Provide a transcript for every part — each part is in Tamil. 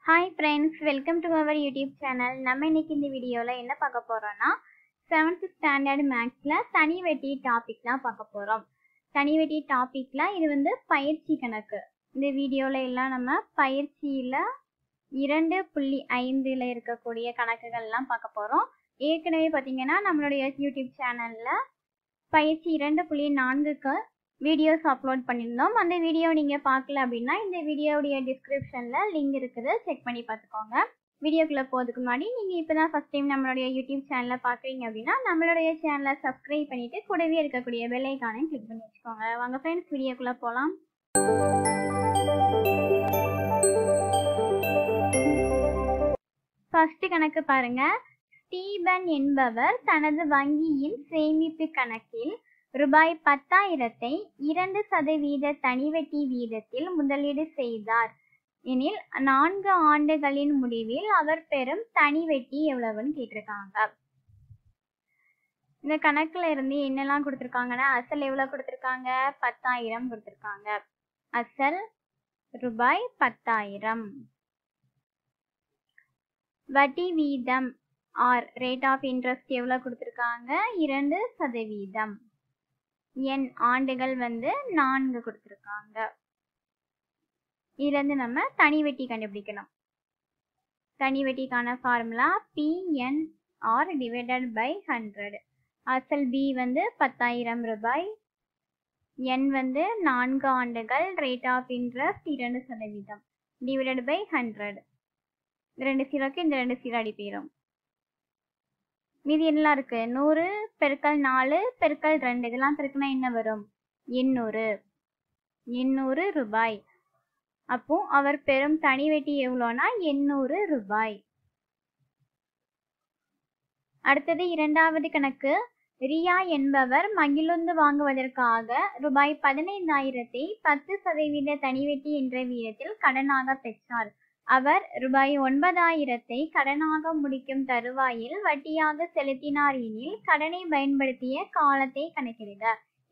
Hi friends, welcome to our YouTube channel. நம்ம இன்னைக்கு இந்த வீடியோல என்ன பார்க்க போறோம்னா 7th ஸ்டாண்டர்ட் மேத்ஸ்ல தனி வெட்டி டாபிக் தான் பார்க்க போறோம். தனி வெட்டி டாபிக்ல இது வந்து பயிற்சி கணக்கு. இந்த வீடியோல எல்லாம் நம்ம பயிற்சியில 2.5ல இருக்கக்கூடிய கணக்குகள் எல்லாம் பார்க்க போறோம். ஏற்கனவே பாத்தீங்கன்னா நம்மளுடைய YouTube சேனல்ல பயிற்சி 2.4க்கு வீடியோஸ் அப்லோட் பண்ணியிருந்தோம். அந்த வீடியோ நீங்கள் பார்க்கல அப்படின்னா இந்த வீடியோடைய டிஸ்கிரிப்ஷனில் லிங்க் இருக்குது, செக் பண்ணி பார்த்துக்கோங்க. வீடியோக்குள்ளே போகிறதுக்கு முன்னாடி நீங்கள் இப்போ தான் ஃபஸ்ட் டைம் நம்மளுடைய யூடியூப் சேனலில் பார்க்குறீங்க அப்படின்னா நம்மளுடைய சேனலை சப்ஸ்கிரைப் பண்ணிவிட்டு கூடவே இருக்கக்கூடிய பெல் ஐகானையும் கிளிக் பண்ணி வச்சுக்கோங்க. வாங்க ஃப்ரெண்ட்ஸ், வீடியோக்குள்ளே போகலாம். ஃபர்ஸ்ட் கணக்கு பாருங்க. ஸ்டீபன் என்பவர் தனது வங்கியின் சேமிப்பு கணக்கில் ரூபாய் 10,000 2% தனிவட்டி வீதத்தில் முதலீடு செய்தார் எனில் 4 ஆண்டுகளின் முடிவில் அவர் பெறும் தனிவட்டி எவ்வளவுன்னு கேட்டிருக்காங்க. இந்த கணக்குல இருந்து என்னெல்லாம் கொடுத்திருக்காங்கன்னா, அசல் எவ்வளவு கொடுத்திருக்காங்க? 10,000 கொடுத்திருக்காங்க. அசல் ரூபாய் 10,000. வட்டி வீதம் ஆர் ரேட் ஆஃப் இன்ட்ரெஸ்ட் எவ்வளவு கொடுத்திருக்காங்க? 2%. என் ஆண்டுகள் வந்து 4 கொடுத்திருக்காங்க. இதுல இருந்து நம்ம தனி வெட்டி கண்டுபிடிக்கணும். தனி வெட்டிக்கான ஃபார்முலா PNR டிவைடட் பை 100. அசல் B வந்து 10,000 ரூபாய், N வந்து 4 ஆண்டுகள், rate of interest 2% divided by 100. 2 0க்கு இந்த 2 0 அடி போயிடும். மீதி என்ன இருக்கு? 100 பெருக்கல் 4 பெருக்கல் 2 இதெல்லாம் பெருக்கினா என்ன வரும்? 800 ரூபாய். அப்போ அவர் பெறும் தனி வெட்டி எவ்வளோனா 800 ரூபாய். அடுத்தது இரண்டாவது கணக்கு. ரியா என்பவர் மகிழுந்து வாங்குவதற்காக ரூபாய் 15,000 10% தனிவெட்டி என்ற வீதத்தில் கடனாக பெற்றார். அவர் ரூபாய் 9,000 கடனாக முடிக்கும் தருவாயில் வட்டியாக செலுத்தினார் எனில் கடனை பயன்படுத்திய காலத்தை கணக்கிடுக.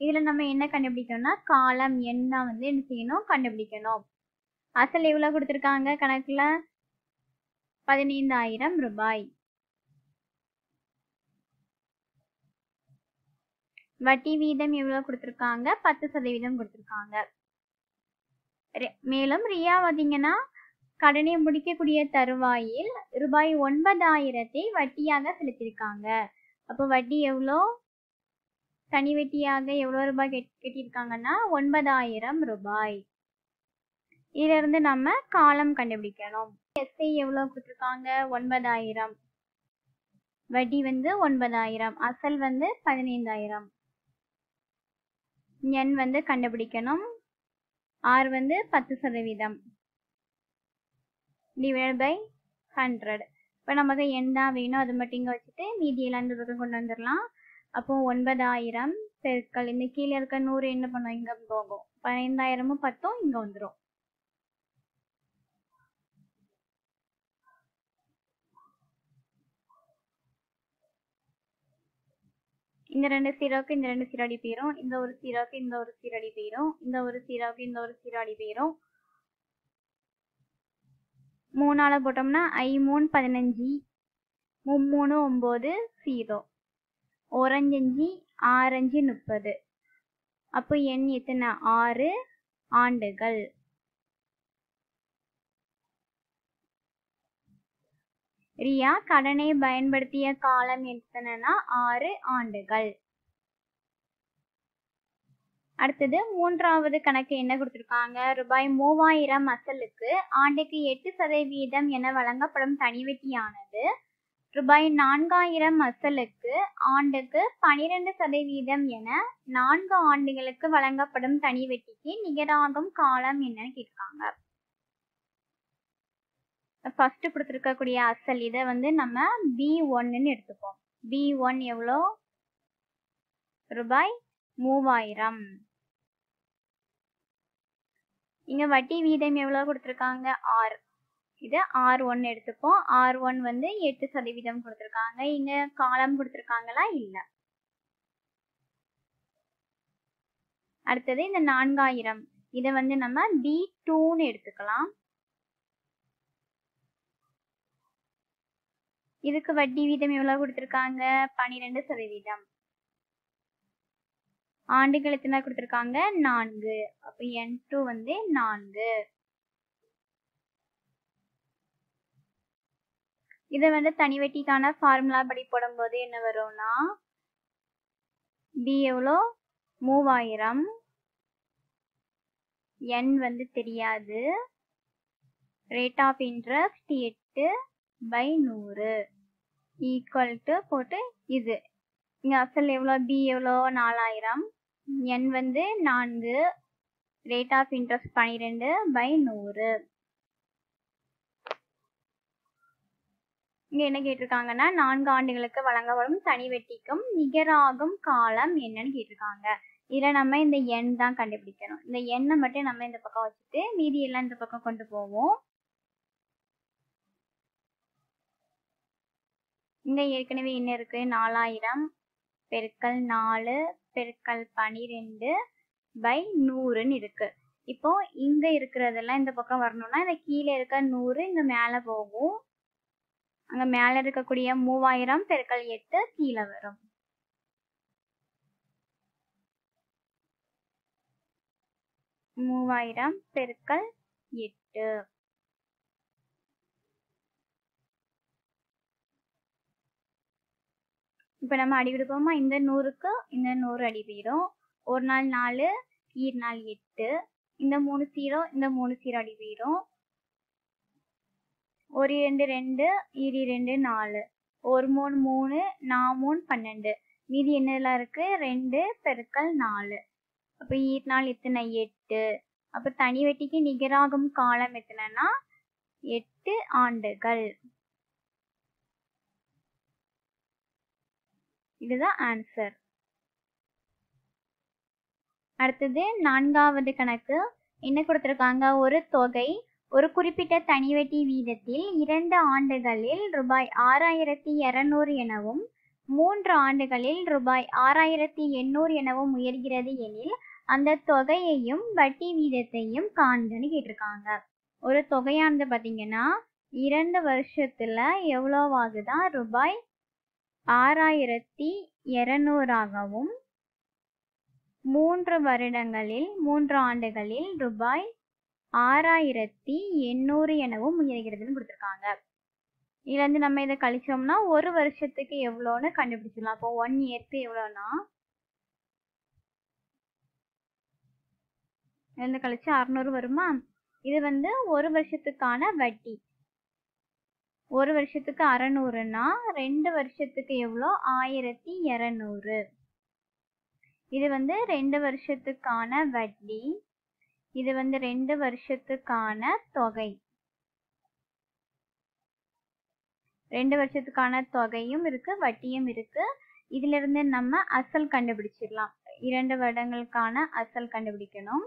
இதுல நம்ம என்ன கண்டுபிடிக்கணும்னா காலம் என்ன வந்து என்ன செய்யணும்? கண்டுபிடிக்கணும். அசல் எவ்வளவு கொடுத்திருக்காங்க கணக்குல? 15,000 ரூபாய். வட்டி வீதம் எவ்வளவு கொடுத்திருக்காங்க? 10% கொடுத்திருக்காங்க. மேலும் ரியா பாத்தீங்கன்னா கடனை முடிக்கக்கூடிய தருவாயில் ரூபாய் 9,000 வட்டியாக செலுத்தியிருக்காங்க. அப்போ வட்டி எவ்வளோ? தனி வட்டியாக எவ்வளவு ரூபாய் கட்டியிருக்காங்கன்னா 9,000 ரூபாய். இதுல இருந்து நம்ம காலம் கண்டுபிடிக்கணும். எஸ்ஐ எவ்வளவு கொடுத்திருக்காங்க? 9,000. வட்டி வந்து 9,000. அசல் வந்து 15,000. N வந்து கண்டுபிடிக்கணும். R வந்து 10% டிவைட் பை 100. இப்போ நமக்கு n தான் வேணும், அது மட்டும் இங்கே வச்சுட்டு மீதி எல்லாம் இந்த பக்கம் கொண்டு வந்துடலாம். அப்போ 9,000 பெருக்கல் இந்த கீழே இருக்க 100 என்ன பண்ணும்? இங்கே போகும். 15,000ம் 10ம் இங்கே வந்துடும். இந்த 2 0க்கு இந்த 2 0 அடி போயிடும். இந்த ஒரு 0க்கு இந்த ஒரு 0 அடி போயிடும். இந்த ஒரு 0க்கு இந்த ஒரு 0 அடி போயிடும். 3 போட்டோம்னா I 3 15, 3 9 0, 1 5 6 5 30. அப்போ N எத்தனை? 6 ஆண்டுகள். ரியா கடனை பயன்படுத்திய காலம் எத்தனைனா 6 ஆண்டுகள். அடுத்தது மூன்றாவது கணக்கு என்ன கொடுத்திருக்காங்க? ரூபாய் 3,000 அசலுக்கு ஆண்டுக்கு 8% என வழங்கப்படும் தனிவெட்டியானது ரூபாய் 4,000 அசலுக்கு ஆண்டுக்கு 12% என 4 ஆண்டுகளுக்கு வழங்கப்படும் தனிவெட்டிக்கு நிகராகும் காலம் என்னன்னு கேட்காங்க. ஃபர்ஸ்ட் கொடுத்துருக்கக்கூடிய அசல் இதை வந்து நம்ம B1ன்னு எடுத்துப்போம். B1 எவ்வளோ? ரூபாய் 3,000. இங்க வட்டி வீதம் எவ்வளவு கொடுத்திருக்காங்க? R. இது R1 எடுத்துப்போம். R1 வந்து 8% கொடுத்திருக்காங்க. இங்க காலம் கொடுத்திருக்காங்களா? இல்ல. அடுத்தது இந்த 4,000 இதை வந்து நம்ம B2ன்னு எடுத்துக்கலாம். இதுக்கு வட்டி வீதம் எவ்வளவு கொடுத்திருக்காங்க? 12%. ஆண்டுகள் எத்தனை கொடுத்திருக்காங்க? 4. அப்ப N2 வந்து 4. இதை வந்து தனி வட்டிக்கான ஃபார்முலா படி போடும்போது என்ன வரும்னா, B எவ்வளோ? 3000. N வந்து தெரியாது. Rate of interest 8/100 equal to போட்டு இது இங்க அசல் எவ்வளோ? B எவ்வளோ? 4000. N வந்து 4. Rate of interest 12/100. இங்க என்ன கேட்டிருக்காங்கன்னா, 4 ஆண்டுகளுக்கு வழங்கப்படும் தனி வட்டிக்கும் நிகராகும் காலம் என்னன்னு கேட்டிருக்காங்க. இதுல நம்ம இந்த எண் தான் கண்டுபிடிக்கணும். இந்த எண்ணை மட்டும் நம்ம இந்த பக்கம் வச்சுட்டு மீதி எல்லாம் இந்த பக்கம் கொண்டு போவோம். இங்க ஏற்கனவே என்ன இருக்கு? 4000 பெருக்கல் 4 பெருக்கல் 12/100 இருக்கு. இப்போ இங்க இருக்கிறதெல்லாம் இந்த பக்கம் வரணும்னா இந்த கீழே இருக்க 100 இங்க மேல போகும். அங்க மேல இருக்கக்கூடிய 3000 பெருக்கல் 8 கீழே வரும். பெருக்கல் 8. இப்ப நம்ம அடி விடுப்போமா? இந்த 100க்கு இந்த 100 அடி போயிடும். 1 நாள் 4, ஈர் நாள் 8. இந்த 3 0, இந்த 3 0 அடி போயிடும். 1 2 2, ஈர் 2 4. 1 3 3, 4 3 12. மீதி என்னெல்லாம் இருக்கு? 2 பெருக்கல் 4. அப்ப ஈர் நாள் எத்தனை? 8. அப்ப தனி வட்டிக்கு நிகராகும் காலம் எத்தனைன்னா 8 ஆண்டுகள். இதுதான் ஆன்சர். அடுத்தது 4வது கணக்கு. என்ன கொடுத்திருக்காங்க? ஒரு தொகை ஒரு குறிப்பிட்ட தனி வட்டி வீதத்தில் 2 ஆண்டுகளில் ரூபாய் 6200 எனவும் 3 ஆண்டுகளில் ரூபாய் 6800 எனவும் உயர்கிறது எனில் அந்த தொகையையும் வட்டி வீதத்தையும் காண்கன்னு கேட்டிருக்காங்க. ஒரு தொகையானது பாத்தீங்கன்னா 2 வருஷத்துல எவ்வளவாகுதான்? ரூபாய் 6200ஆகவும் 3 வருடங்களில் 3 ஆண்டுகளில் ரூபாய் 6800 எனவும் உயர்கிறதுன்னு கொடுத்திருக்காங்க. இதுல இருந்து நம்ம இதை கழிச்சோம்னா ஒரு வருஷத்துக்கு எவ்வளோன்னு கண்டுபிடிச்சிடலாம். அப்போ 1 இயர்க்கு எவ்வளோனா இருந்து கழிச்சு 600 வருமா? இது வந்து ஒரு வருஷத்துக்கான வட்டி. ஒரு வருஷத்துக்கு 600னா 2 வருஷத்துக்கு எவ்வளோ? 1200. இது வந்து 2 வருஷத்துக்கான வட்டி. இது வந்து 2 வருஷத்துக்கான தொகை. 2 வருஷத்துக்கான தொகையும் இருக்கு, வட்டியும் இருக்கு. இதுல இருந்து நம்ம அசல் கண்டுபிடிச்சிடலாம். 2 வருடங்களுக்கான அசல் கண்டுபிடிக்கணும்.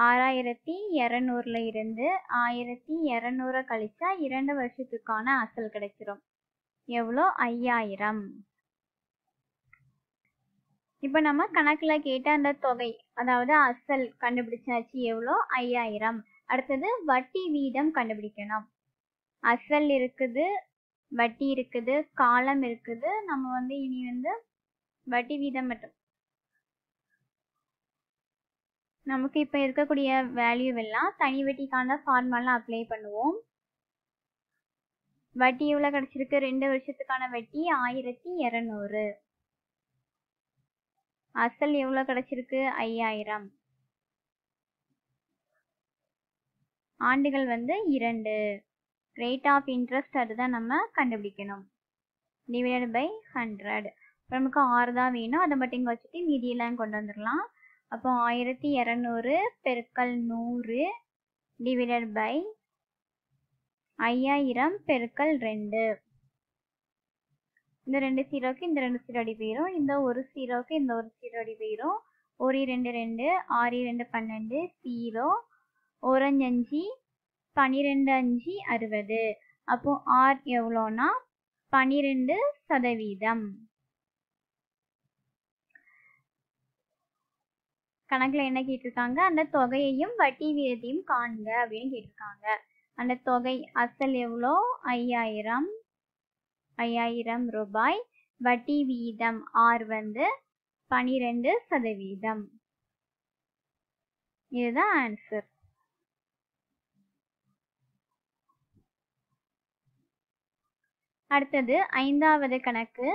6200ல இருந்து 1200 கழிச்சா 2 வருஷத்துக்கான அசல் கிடைச்சிரும். எவ்வளோ? 5000. இப்ப நம்ம கணக்குல கேட்ட அந்த தொகை, அதாவது அசல் கண்டுபிடிச்சாச்சு. எவ்வளோ? 5000. அடுத்தது வட்டி வீதம் கண்டுபிடிக்கணும். அசல் இருக்குது, வட்டி இருக்குது, காலம் இருக்குது. நம்ம வந்து இனி வந்து வட்டி வீதம் மட்டும் நமக்கு இப்ப இருக்கக்கூடிய வேல்யூ எல்லாம் தனி வட்டிக்கான ஃபார்முலா அப்ளை பண்ணுவோம். வட்டி எவ்வளவு கிடைச்சிருக்கு? 2 வருஷத்துக்கான வட்டி 1200. அசல் எவ்வளவு கிடைச்சிருக்கு? 5000. ஆண்டுகள் வந்து 2. ரேட் ஆஃப் இன்ட்ரெஸ்ட் அதுதான் நம்ம கண்டுபிடிக்கணும். Divided by 100. நமக்கு 6 தான் வேணும். அதை மட்டும் இங்க வச்சுட்டு மீதியெல்லாம் கொண்டு வந்துடலாம். அப்போ 1200 பெருக்கல் 100 டிவைடட் பை 5000 பெருக்கல் 2. இந்த 2 0க்கு இந்த 2 0 அடி போயிடும். இந்த ஒரு 0க்கு இந்த ஒரு 0 அடி போயிடும். 1 2 2, 6 2 12, 0 1 5 12 5 60. அப்போ R எவ்வளோனா 12%. கணக்குல என்ன கேட்டிருக்காங்க? அந்த தொகையையும் வட்டி வீதத்தையும் காண்க அப்படின்னு கேட்டிருக்காங்க. அந்த தொகை அசல் எவ்வளோ? 5000. 5000 ரூபாய். வட்டி வீதம் R வந்து 12%. இதுதான் ஆன்சர். அடுத்தது 5வது கணக்கு.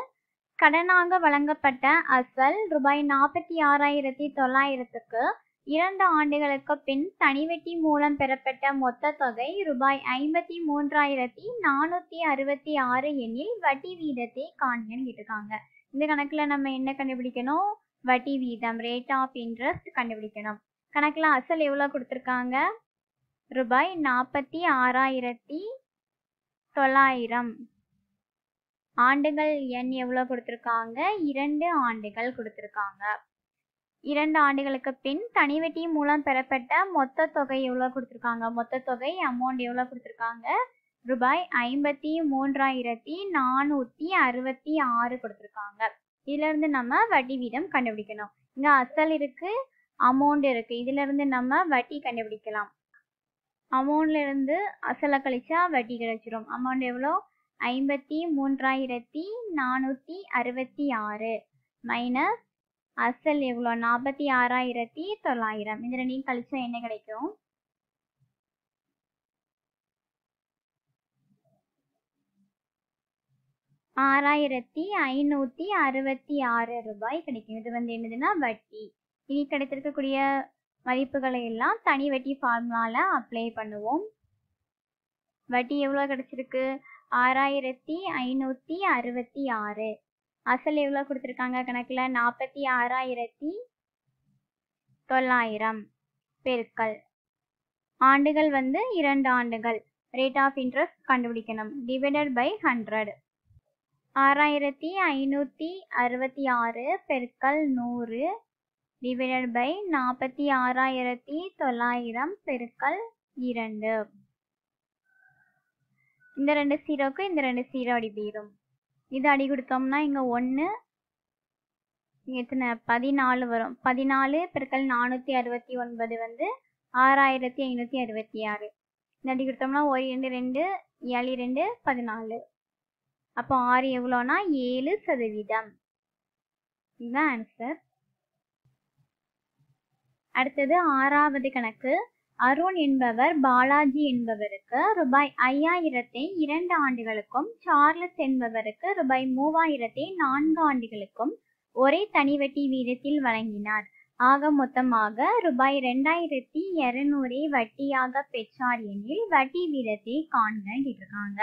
கடனாக வழங்கப்பட்ட அசல் ரூபாய் 46,900க்கு 2 ஆண்டுகளுக்கு பின் தனிவட்டி மூலம் பெறப்பட்ட மொத்த தொகை ரூபாய் 53,466 எனில் வட்டி வீதத்தை காண்கன்னு கேட்டிருக்காங்க. இந்த கணக்குல நம்ம என்ன கண்டுபிடிக்கணும்? வட்டி வீதம், ரேட் ஆஃப் இன்ட்ரெஸ்ட் கண்டுபிடிக்கணும். கணக்குல அசல் எவ்வளவு கொடுத்திருக்காங்க? ரூபாய் 46,900. ஆண்டுகள் எண் எவ்வளவு கொடுத்திருக்காங்க? 2 ஆண்டுகள் கொடுத்திருக்காங்க. 2 ஆண்டுகளுக்கு பின் தனிவட்டி மூலம் பெறப்பட்ட மொத்த தொகை எவ்வளவு கொடுத்திருக்காங்க? மொத்த தொகை அமௌண்ட் எவ்வளவு கொடுத்திருக்காங்க? ரூபாய் 53,466 கொடுத்திருக்காங்க. இதுல இருந்து நம்ம வட்டி வீதம் கண்டுபிடிக்கணும். இங்க அசல் இருக்கு, அமௌண்ட் இருக்கு. இதுல இருந்து நம்ம வட்டி கண்டுபிடிக்கலாம். அமௌண்ட்ல இருந்து அசலை கழிச்சா வட்டி கிடைச்சிரும். அமௌண்ட் எவ்வளோ? 53,466 மைனஸ் அசல் எவ்வளோ? 46,900. இந்த ரெண்டையும் கழிச்சா என்ன கிடைக்கும்? 6,566 ரூபாய் கிடைக்கும். இது வந்து என்னதுன்னா வட்டி. இனி கிடைத்திருக்கக்கூடிய மதிப்புகளை எல்லாம் தனி வட்டி ஃபார்முலால அப்ளை பண்ணுவோம். வட்டி எவ்வளோ கிடைச்சிருக்கு? 6,566. அசல் எவ்வளோ கொடுத்துருக்காங்க கணக்கில்? 46,900 பெருக்கல் ஆண்டுகள் வந்து 2 ஆண்டுகள். ரேட் ஆஃப் இன்ட்ரெஸ்ட் கண்டுபிடிக்கணும். Divided by 100. 6,566 பெருக்கல் 100 டிவைடட் பை 46,900 பெருக்கல் 2. இந்த 2 0க்கு இந்த 2 0 அடி போயிடும். இது அடி கொடுத்தோம்னா இங்க 1 எத்தனை? 14 வரும். 14 பெருக்கல் 469 வந்து 6,566. இந்த அடி கொடுத்தோம்னா 1 2 7 2 14. அப்போ R எவ்வளோனா 7%. இதுதான் ஆன்சர். அடுத்தது 6வது கணக்கு. அருண் என்பவர் பாலாஜி என்பவருக்கு ரூபாய் 5,000 2 ஆண்டுகளுக்கும் சார்லஸ் என்பவருக்கு ரூபாய் 3,000 4 ஆண்டுகளுக்கும் ஒரே தனிவட்டி வீதத்தில் வழங்கினார். ஆக மொத்தமாக ரூபாய் 2,200 வட்டியாக பெற்றார் எனில் வட்டி வீதத்தை காண்க கேட்டிருக்காங்க.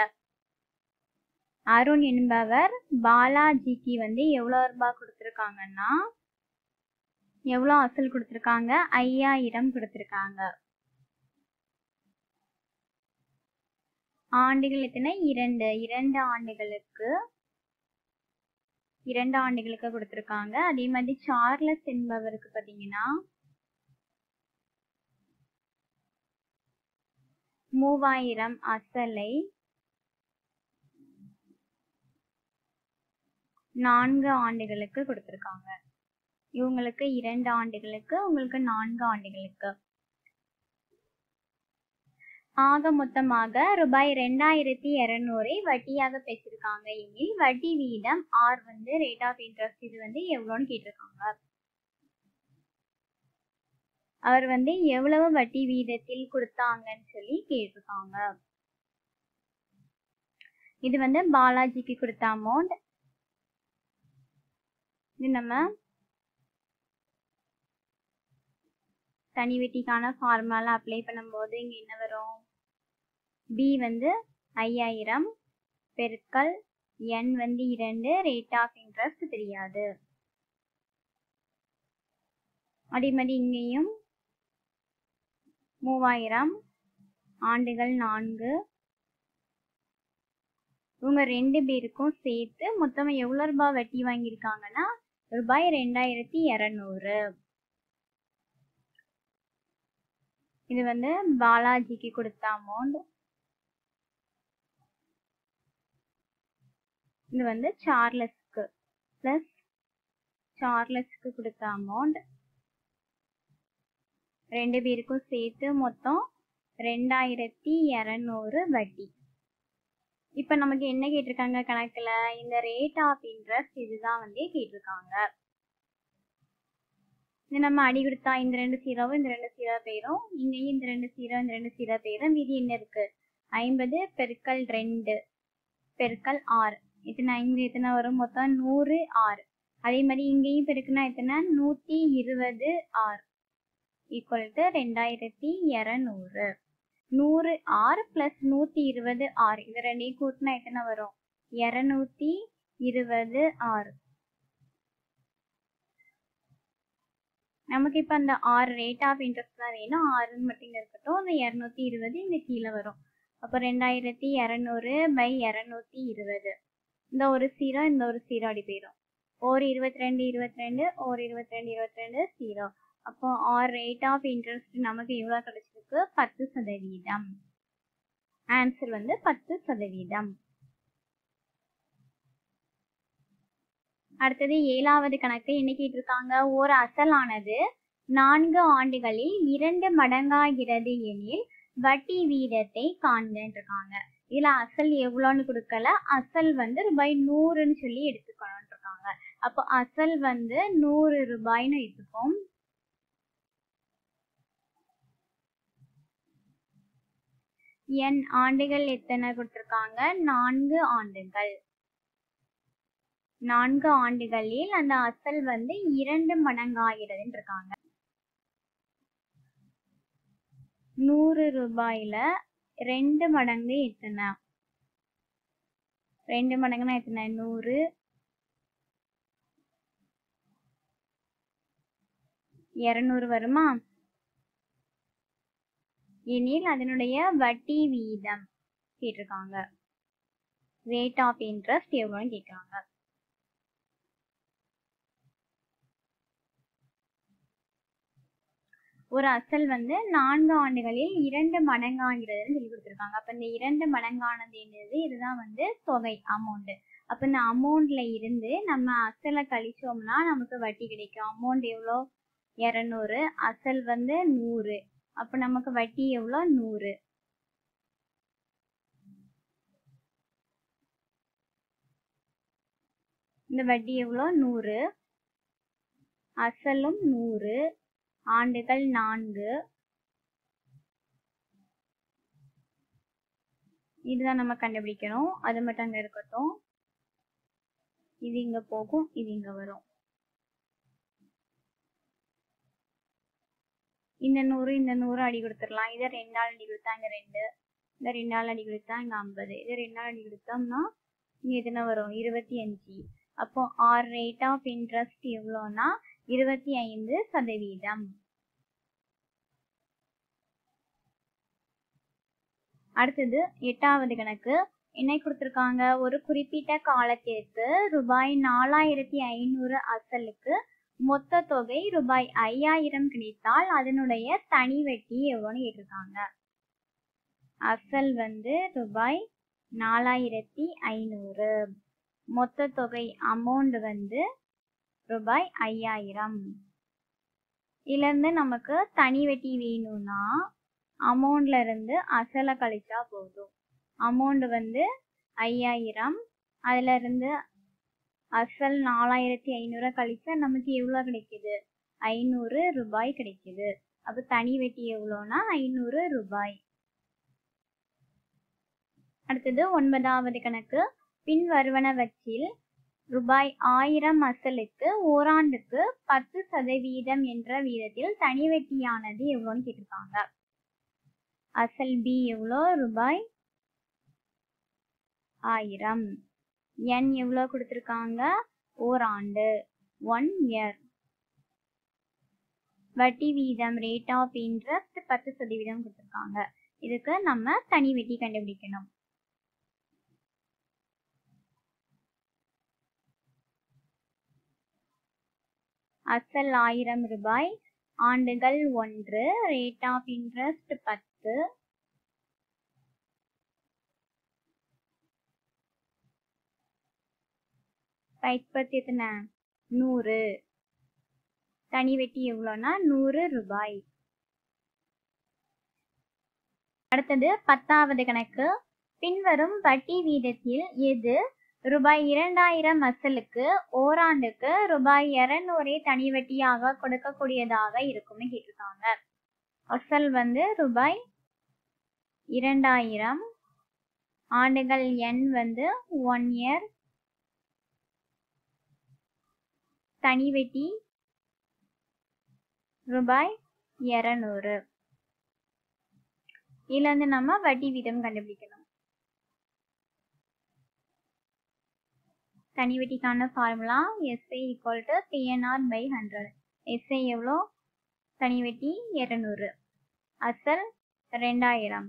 அருண் என்பவர் பாலாஜிக்கு வந்து எவ்வளவு ரூபாய் கொடுத்திருக்காங்கன்னா, எவ்வளோ அசல் கொடுத்திருக்காங்க? 5,000 கொடுத்திருக்காங்க. ஆண்டுகள் எத்தனை? 2 ஆண்டுகளுக்கு கொடுத்திருக்காங்க. அதே மாதிரி சார்லஸ் என்பவருக்கு பாத்தீங்கன்னா 3,000 அசலை 4 ஆண்டுகளுக்கு கொடுத்திருக்காங்க. இவங்களுக்கு 2 ஆண்டுகளுக்கு, உங்களுக்கு 4 ஆண்டுகளுக்கு. ஆக மொத்தமாக ரூபாய் 2,200 வட்டியாக பெற்றிருக்காங்க எனில் வட்டி வீதம் R வந்து ரேட் ஆஃப் இன்ட்ரெஸ்ட் இது வந்து எவ்வளோன்னு கேட்டிருக்காங்க. அவர் வந்து எவ்வளவு வட்டி வீதத்தில் கொடுத்தாங்கன்னு சொல்லி கேட்டிருக்காங்க. இது வந்து பாலாஜிக்கு கொடுத்த அமௌண்ட். இது நம்ம தனி வட்டிக்கான ஃபார்முலா அப்ளை பண்ணும்போது இங்க என்ன வரும்? B வந்து 5,000 பெருக்கல் N வந்து 2, ரேட் ஆஃப் இன்ட்ரெஸ்ட் தெரியாது. அதே மாதிரி இங்கேயும் 3,000 ஆண்டுகள் 4. இவங்க 2 பேருக்கும் சேர்த்து மொத்தமா எவ்வளவு ரூபாய் வட்டி வாங்கியிருக்காங்கன்னா ரூபாய் 2,200. இது வந்து பாலாஜிக்கு கொடுத்த அமௌண்ட். இது வந்து சார்லஸ்க்கு பிளஸ் சார்லஸ்க்கு கொடுத்த அமௌண்ட். 2 பேருக்கும் சேர்த்து மொத்தம் 2,200 வட்டி. இப்ப நமக்கு என்ன கேட்டிருக்காங்க கணக்குல, இந்த ரேட் ஆஃப் இன்ட்ரெஸ்ட் இதுதான் வந்து கேட்டிருக்காங்க. இது நம்ம அடி கொடுத்தா இந்த 2 0வும் இந்த 2 0 போயிரும். இங்கேயும் இந்த 2 0 இந்த 2 0 போயிரும். மீதி என்ன இருக்கு? 50 பெருக்கல் 2 பெருக்கல் 6. இத்தனை இங்க எத்தனை வரும்? மொத்தம் 100 6. அதே மாதிரி இங்கேயும் பெருக்குனா எத்தனை? 120 6 ஈக்குவல் டு 2200. 100 6 பிளஸ் 120 6. இது ரெண்டையும் கூட்டினா எத்தனை வரும்? 220 6. நமக்கு இப்ப அந்த 6 ரேட் ஆஃப் இன்ட்ரெஸ்ட் தான் வேணும். 6 மட்டும் இருக்கட்டும். அந்த 220 இங்க கீழே வரும். அப்ப 2200 பை 220. இந்த ஒரு 0 இந்த ஒரு 0 அடி போயிடும். ஒரு 22 22 ஒரு 22 22 0. அப்போ 6 ரேட் ஆஃப் இன்ட்ரெஸ்ட் நமக்கு எவ்வளவு கிடைச்சிருக்கு? 10%. ஆன்சர் வந்து 10%. அடுத்தது 7வது கணக்கு. என்ன கேட்டிருக்காங்க? ஒரு அசலானது 4 ஆண்டுகளில் 2 மடங்காகிறது எனில் வட்டி வீதத்தை காண்கின்றிருக்காங்க. இதுல அசல் எவ்வளோன்னு கொடுக்கல. அசல் வந்து ரூபாய் 100ன்னு சொல்லி எடுத்துக்கணும் இருக்காங்க. அப்போ அசல் வந்து 100 ரூபாய்னு எடுத்துப்போம். என் ஆண்டுகள் எத்தனை கொடுத்திருக்காங்க? 4 ஆண்டுகள். 4 ஆண்டுகளில் அந்த அசல் வந்து 2 மடங்காகிறதுன்னு இருக்காங்க. 100 ரூபாயில 2 மடங்கு எத்தனை? 2 மடங்குனா எத்தனை? 100. 200 வருமா? எனில் அதனுடைய வட்டி வீதம் கேட்டிருக்காங்க. ரேட் ஆஃப் இன்ட்ரெஸ்ட் எவ்வளோன்னு கேட்குறாங்க. ஒரு அசல் வந்து 4 ஆண்டுகளில் 2 மடங்காகிறதுன்னு சொல்லி கொடுத்துருக்காங்க. அப்ப இந்த 2 மடங்கானது என்னது? இதுதான் வந்து தொகை, அமௌண்ட். அப்ப இந்த அமௌண்ட்ல இருந்து நம்ம அசலை கழிச்சோம்னா நமக்கு வட்டி கிடைக்கும். அமௌண்ட் எவ்வளோ? 200. அசல் வந்து 100. அப்ப நமக்கு வட்டி எவ்வளோ? 100. இந்த வட்டி எவ்வளோ? 100. அசலும் 100. ஆண்டுகள் 4. இதுதான் நம்ம கண்டுபிடிக்கணும். அது மட்டும் அங்க இருக்கட்டும். இது இங்க போகும், இது இங்க வரும். இந்த 100 இந்த 100 அடி கொடுத்துடலாம். இதை 2 ஆள் அடி கொடுத்தா இங்க 2. இந்த 2 ஆள் அடி கொடுத்தா இங்க 50. இதை 2 ஆள் அடி கொடுத்தோம்னா இங்க எத்தனை வரும்? 25. அப்போ ஆர் ரேட் ஆஃப் இன்ட்ரெஸ்ட் எவ்வளோனா 25%. அடுத்தது 8வது கணக்கு. என்ன கொடுத்திருக்காங்க? ஒரு குறிப்பிட்ட காலத்திற்கு ரூபாய் 4500 அசலுக்கு மொத்த தொகை ரூபாய் 5000 கிடைத்தால் அதனுடைய தனி வட்டி எவ்வளோன்னு கேட்டிருக்காங்க. அசல் வந்து ரூபாய் 4500. மொத்த தொகை அமௌண்ட் வந்து ரூபாய் 5000. இதுல இருந்து நமக்கு தனி வட்டி வேணும்னா அமௌண்ட்ல இருந்து அசலை கழிச்சா போதும். அமௌண்ட் வந்து 5000. அதுல இருந்து அசல் 4500 கழிச்சா நமக்கு எவ்வளவு கிடைக்குது? 500 ரூபாய் கிடைக்குது. அப்ப தனி வட்டி எவ்வளோனா 500 ரூபாய். அடுத்தது 9வது கணக்கு. பின் வருவனவற்றில் ரூபாய் 1000 அசலுக்கு ஓராண்டுக்கு 10% என்ற வீதத்தில் தனி வட்டியானது எவ்வளோன்னு கேட்டிருக்காங்க. அசல் பி எவ்வளோ? ரூபாய் 1000. என் எவ்வளோ கொடுத்திருக்காங்க? ஓராண்டு, 1 year. வட்டி வீதம் ரேட் ஆஃப் இன்ட்ரெஸ்ட் 10% கொடுத்திருக்காங்க. இதுக்கு நம்ம தனி வட்டி கண்டுபிடிக்கணும். அசல் 1000 ரூபாய், ஆண்டுகள் 1, ரேட் ஆஃப் இன்ட்ரெஸ்ட் 10. எத்தனை? 100. தனி வட்டி எவ்வளோனா 100 ரூபாய். அடுத்தது 10வது கணக்கு. பின்வரும் வட்டி வீதத்தில் எது ரூபாய் 2000 அசலுக்கு ஓராண்டுக்கு ரூபாய் 200 தனி வட்டியாக கொடுக்கக்கூடியதாக இருக்கும்னு கேட்டிருக்காங்க. அசல் வந்து ரூபாய் 2000, ஆண்டுகள் எண் வந்து 1 year, தனி வட்டி ரூபாய் 200. இதுல இருந்து நம்ம வட்டி வீதம் கண்டுபிடிக்கணும். தனி வட்டிக்கான ஃபார்முலா SI = PNR/100. SI எவ்வளோ? தனி வட்டி 200, அசல் 2000,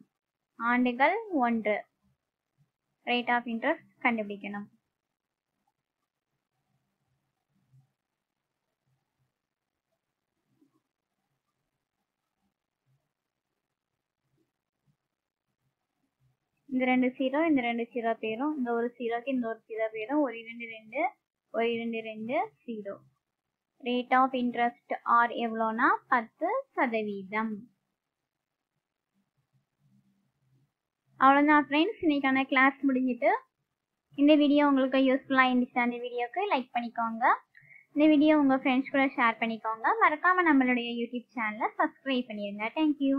ஆண்டுகள் 1, ரேட் ஆஃப் இன்ட்ரெஸ்ட் கண்டுபிடிக்கணும். இந்த 2 0 இந்த 2 0 போயிடும். இந்த ஒரு 0க்கு இந்த ஒரு 0 போயிடும். 1 2 2 1 2 2 0. ரேட் ஆஃப் இன்ட்ரெஸ்ட் ஆர் எவ்வளோனா 10%. அவ்வளோதான் ஃப்ரெண்ட்ஸ், இன்னைக்கான கிளாஸ் முடிஞ்சிட்டு. இந்த வீடியோ உங்களுக்கு யூஸ்ஃபுல்லாக இருந்துச்சு. அந்த வீடியோக்கு லைக் பண்ணிக்கோங்க. இந்த வீடியோ உங்கள் ஃப்ரெண்ட்ஸ் கூட ஷேர் பண்ணிக்கோங்க. மறக்காமல் நம்மளுடைய யூடியூப் சேனலை சப்ஸ்கிரைப் பண்ணிடுங்க. தேங்க்யூ.